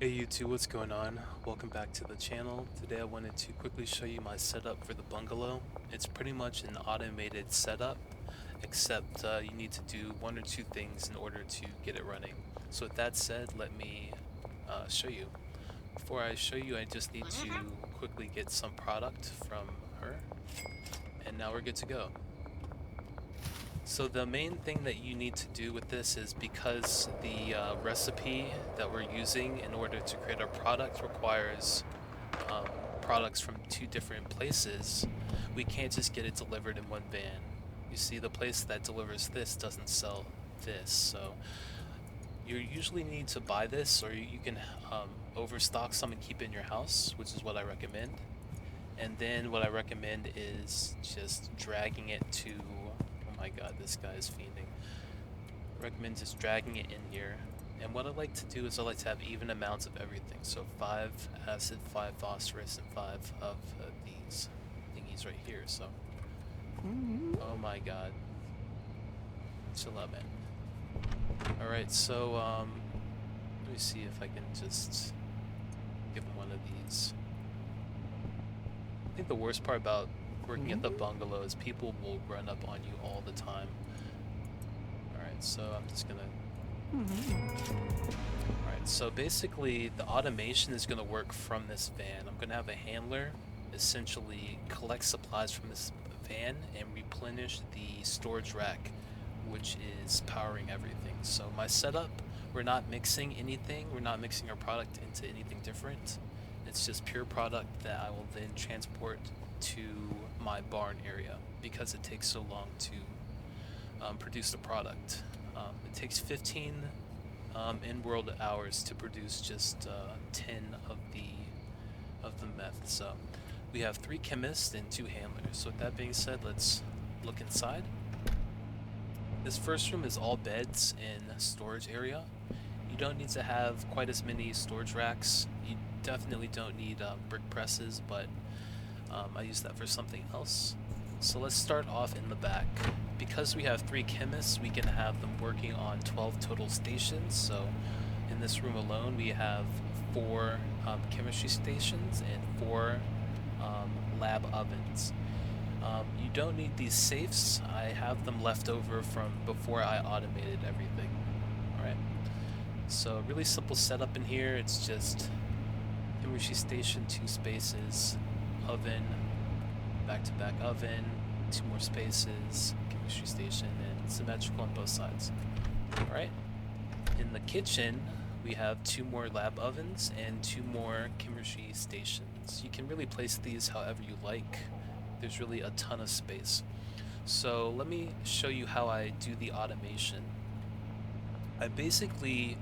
Hey YouTube, what's going on? Welcome back to the channel. Today I wanted to quickly show you my setup for the bungalow. It's pretty much an automated setup, except you need to do one or two things in order to get it running. So with that said, let me show you. Before I show you, I just need to quickly get some product from her, and now we're good to go. So the main thing that you need to do with this is because the recipe that we're using in order to create our product requires um, products from two different places, we can't just get it delivered in one van. You see, the place that delivers this doesn't sell this, so you usually need to buy this, or you can overstock some and keep it in your house, which is what I recommend. And then what I recommend is just dragging it to, oh my god, this guy is fiending. I recommend just dragging it in here. And what I like to do is I like to have even amounts of everything. So 5 acid, 5 phosphorus, and 5 of these thingies right here. So, oh my god. Chill out, man. Alright, so, let me see if I can just give him one of these. I think the worst part about working at the bungalow is people will run up on you all the time. Alright, so I'm just gonna... Alright, so basically the automation is gonna work from this van. I'm gonna have a handler essentially collect supplies from this van and replenish the storage rack, which is powering everything. So my setup, we're not mixing anything, we're not mixing our product into anything different. It's just pure product that I will then transport to my barn area because it takes so long to produce the product. It takes 15 in-world hours to produce just 10 of the meth. So we have 3 chemists and 2 handlers. So with that being said, let's look inside. This first room is all beds and storage area. You don't need to have quite as many storage racks. You definitely don't need brick presses, but I use that for something else. So let's start off in the back. Because we have 3 chemists, we can have them working on 12 total stations. So in this room alone, we have 4 chemistry stations and 4 lab ovens. You don't need these safes. I have them left over from before I automated everything. Alright. So really simple setup in here. It's just chemistry station, 2 spaces, oven, back-to-back oven, 2 more spaces, chemistry station, and symmetrical on both sides. Alright. In the kitchen, we have 2 more lab ovens and 2 more chemistry stations. You can really place these however you like. There's really a ton of space. So let me show you how I do the automation. I basically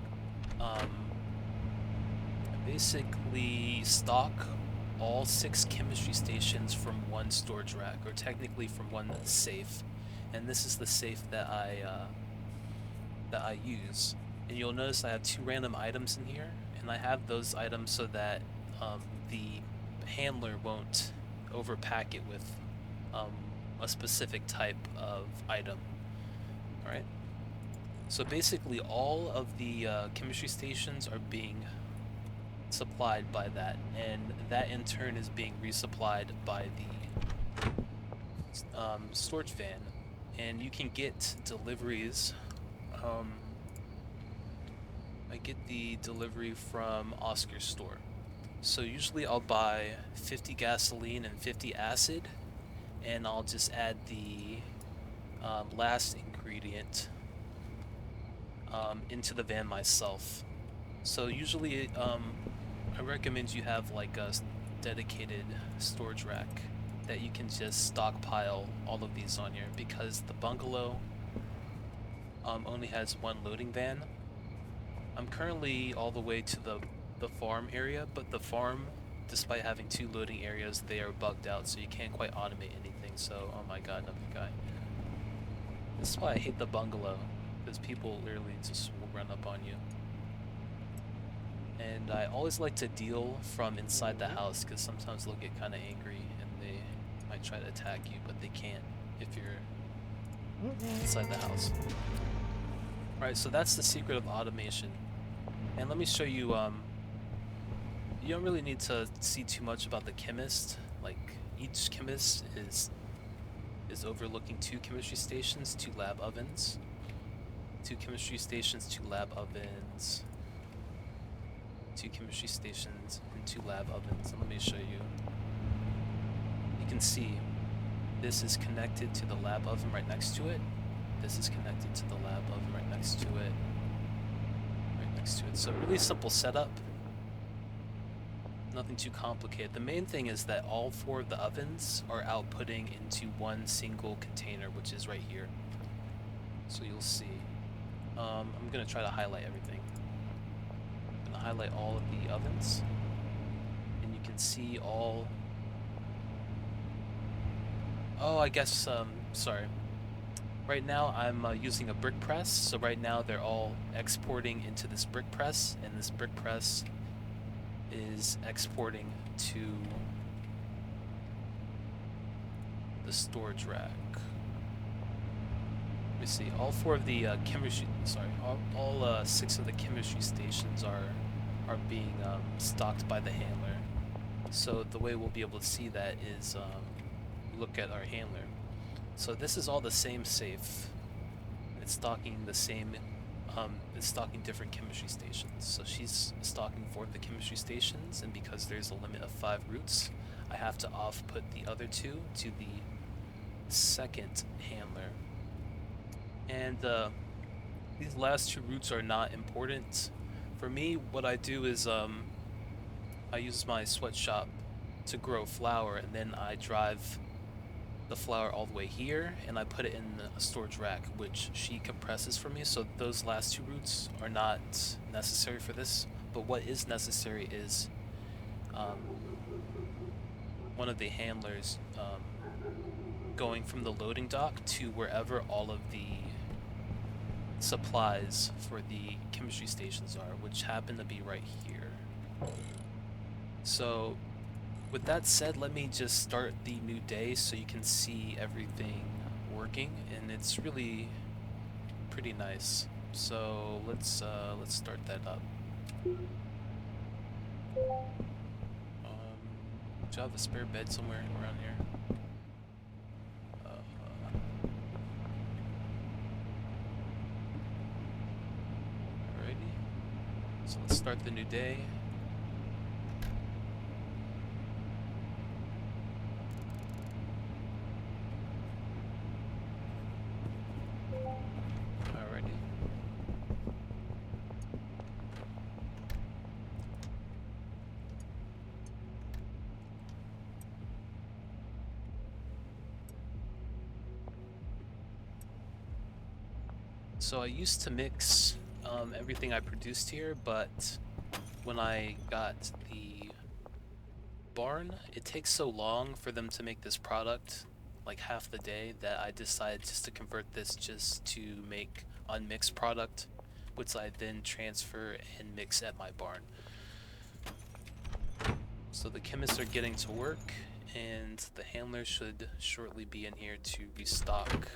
stock all 6 chemistry stations from one storage rack, or technically from one safe. And this is the safe that I use. And you'll notice I have 2 random items in here, and I have those items so that the handler won't overpack it with a specific type of item. Alright? So basically all of the chemistry stations are being supplied by that, and that in turn is being resupplied by the storage van. And you can get deliveries. I get the delivery from Oscar's store. So usually I'll buy 50 gasoline and 50 acid, and I'll just add the last ingredient into the van myself. So usually I recommend you have like a dedicated storage rack that you can just stockpile all of these on here, because the bungalow only has 1 loading van. I'm currently all the way to the farm area, but the farm, despite having 2 loading areas, they are bugged out, so you can't quite automate anything. So, oh my god, another guy. This is why I hate the bungalow, because people literally just will run up on you. And I always like to deal from inside the house, because sometimes they'll get kind of angry and they might try to attack you, but they can't if you're inside the house. Alright, so that's the secret of automation. And let me show you you don't really need to see too much about the chemist. Like, each chemist is overlooking 2 chemistry stations, 2 lab ovens. 2 chemistry stations, 2 lab ovens. 2 chemistry stations, and 2 lab ovens. And let me show you. You can see this is connected to the lab oven right next to it. This is connected to the lab oven right next to it. Right next to it. So really simple setup. Nothing too complicated. The main thing is that all 4 of the ovens are outputting into one single container, which is right here. So you'll see. I'm gonna try to highlight everything. I'm gonna highlight all of the ovens, and you can see all. Oh, I guess, sorry. Right now I'm using a brick press, so right now they're all exporting into this brick press, and this brick press is exporting to the storage rack. Let me see, all 4 of the all 6 of the chemistry stations are being stocked by the handler. So the way we'll be able to see that is look at our handler. So this is all the same safe. It's stocking the same, it's stocking different chemistry stations. So she's stocking 4 of the chemistry stations, and because there's a limit of 5 routes, I have to off-put the other 2 to the second handler. And these last 2 routes are not important. For me, what I do is I use my sweatshop to grow flour, and then I drive the flour all the way here, and I put it in a storage rack, which she compresses for me. So those last 2 routes are not necessary for this, but what is necessary is one of the handlers going from the loading dock to wherever all of the supplies for the chemistry stations are, which happen to be right here. So with that said, let me just start the new day so you can see everything working, and it's really pretty nice. So let's start that up. Do you have a spare bed somewhere around here? Alrighty. So let's start the new day. So I used to mix everything I produced here, but when I got the barn, it takes so long for them to make this product, like half the day, that I decided just to convert this just to make unmixed product, which I then transfer and mix at my barn. So the chemists are getting to work, and the handler should shortly be in here to restock.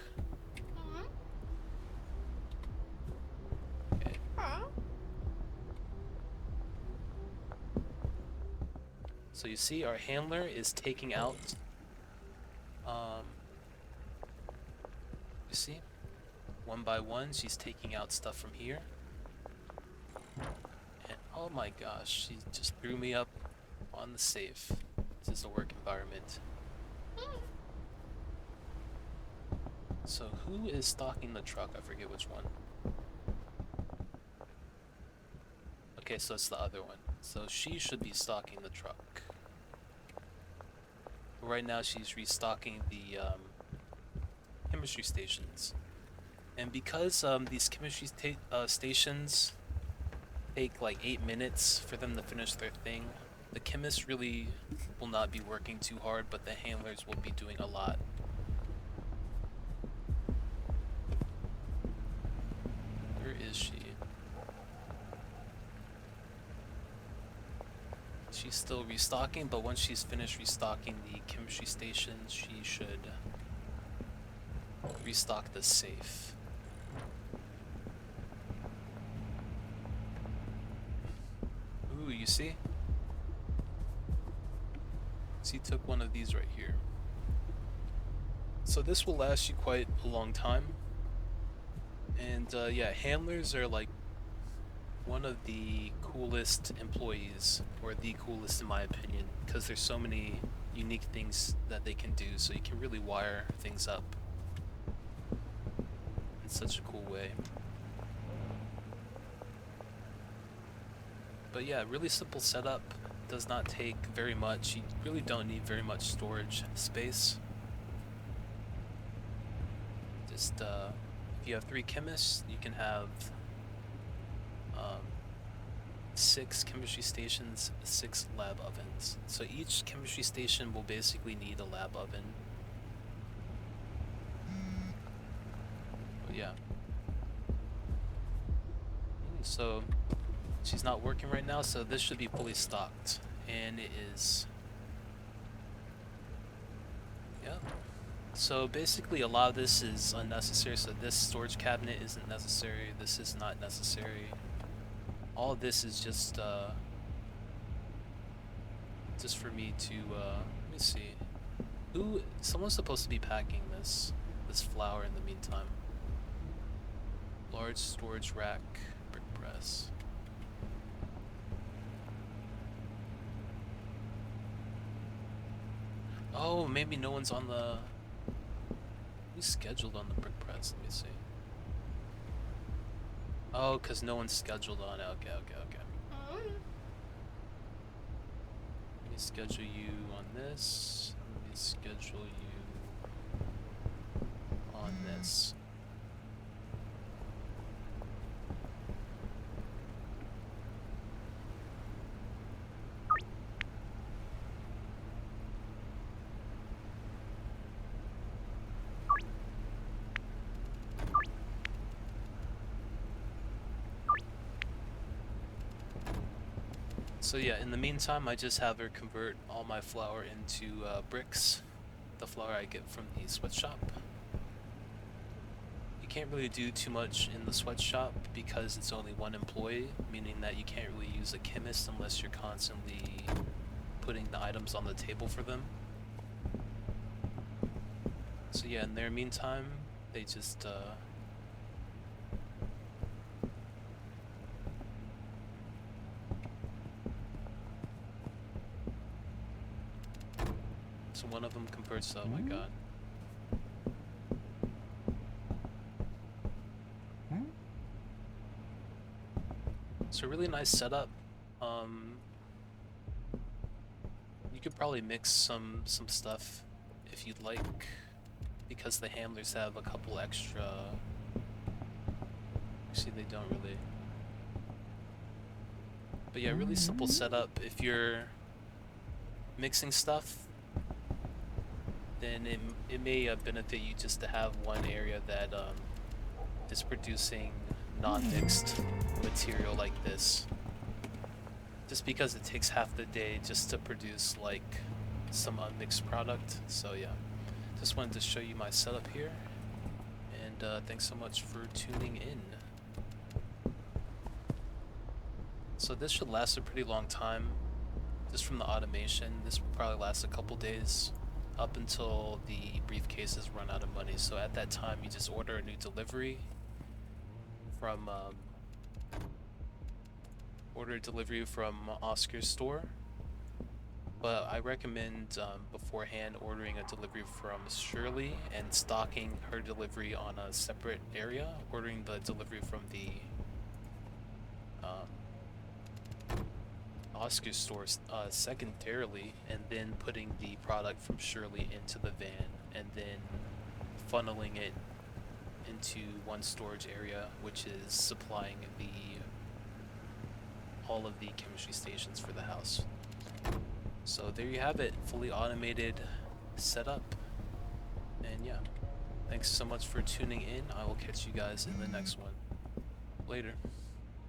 So you see our handler is taking out, you see, one by one, she's taking out stuff from here. And oh my gosh, she just threw me up on the safe. This is a work environment. So who is stocking the truck? I forget which one. Okay, so it's the other one. So she should be stocking the truck. Right now she's restocking the chemistry stations. And because these chemistry stations take like 8 minutes for them to finish their thing, the chemists really will not be working too hard, but the handlers will be doing a lot. Where is she? She's still restocking, but once she's finished restocking the chemistry stations, she should restock the safe. Ooh, you see? So he took one of these right here. So this will last you quite a long time. And yeah, handlers are like one of the coolest employees, or the coolest in my opinion, because there's so many unique things that they can do, so you can really wire things up in such a cool way. But yeah, really simple setup, does not take very much. You really don't need very much storage space. Just if you have 3 chemists, you can have 6 chemistry stations, 6 lab ovens. So each chemistry station will basically need a lab oven. But yeah. So she's not working right now, so this should be fully stocked. And it is. Yeah. So basically a lot of this is unnecessary. So this storage cabinet isn't necessary. This is not necessary. All of this is just for me to let me see. Someone's supposed to be packing this flour in the meantime. Large storage rack, brick press. Oh, maybe no one's on the. Who's scheduled on the brick press? Let me see. Oh, because no one's scheduled on it. Okay. Let me schedule you on this. Let me schedule you on this. So yeah, in the meantime, I just have her convert all my flour into bricks, the flour I get from the sweatshop. You can't really do too much in the sweatshop because it's only one employee, meaning that you can't really use a chemist unless you're constantly putting the items on the table for them. So yeah, in their meantime, they just so one of them converts. Oh my god. So really nice setup. You could probably mix some stuff if you'd like, because the handlers have a couple extra. Actually, they don't really. But yeah, really simple setup. If you're mixing stuff, then it may benefit you just to have one area that is producing non-mixed material like this, just because it takes half the day just to produce like some unmixed product. So yeah, just wanted to show you my setup here, and thanks so much for tuning in. So this should last a pretty long time, just from the automation. This will probably last a couple days, up until the briefcases run out of money. So at that time, you just order a new delivery from Oscar's store. But I recommend beforehand ordering a delivery from Shirley and stocking her delivery on a separate area, ordering the delivery from the Oscar's store secondarily, and then putting the product from Shirley into the van, and then funneling it into one storage area, which is supplying all of the chemistry stations for the house. So there you have it, fully automated setup. And yeah, thanks so much for tuning in. I will catch you guys in the next one. Later.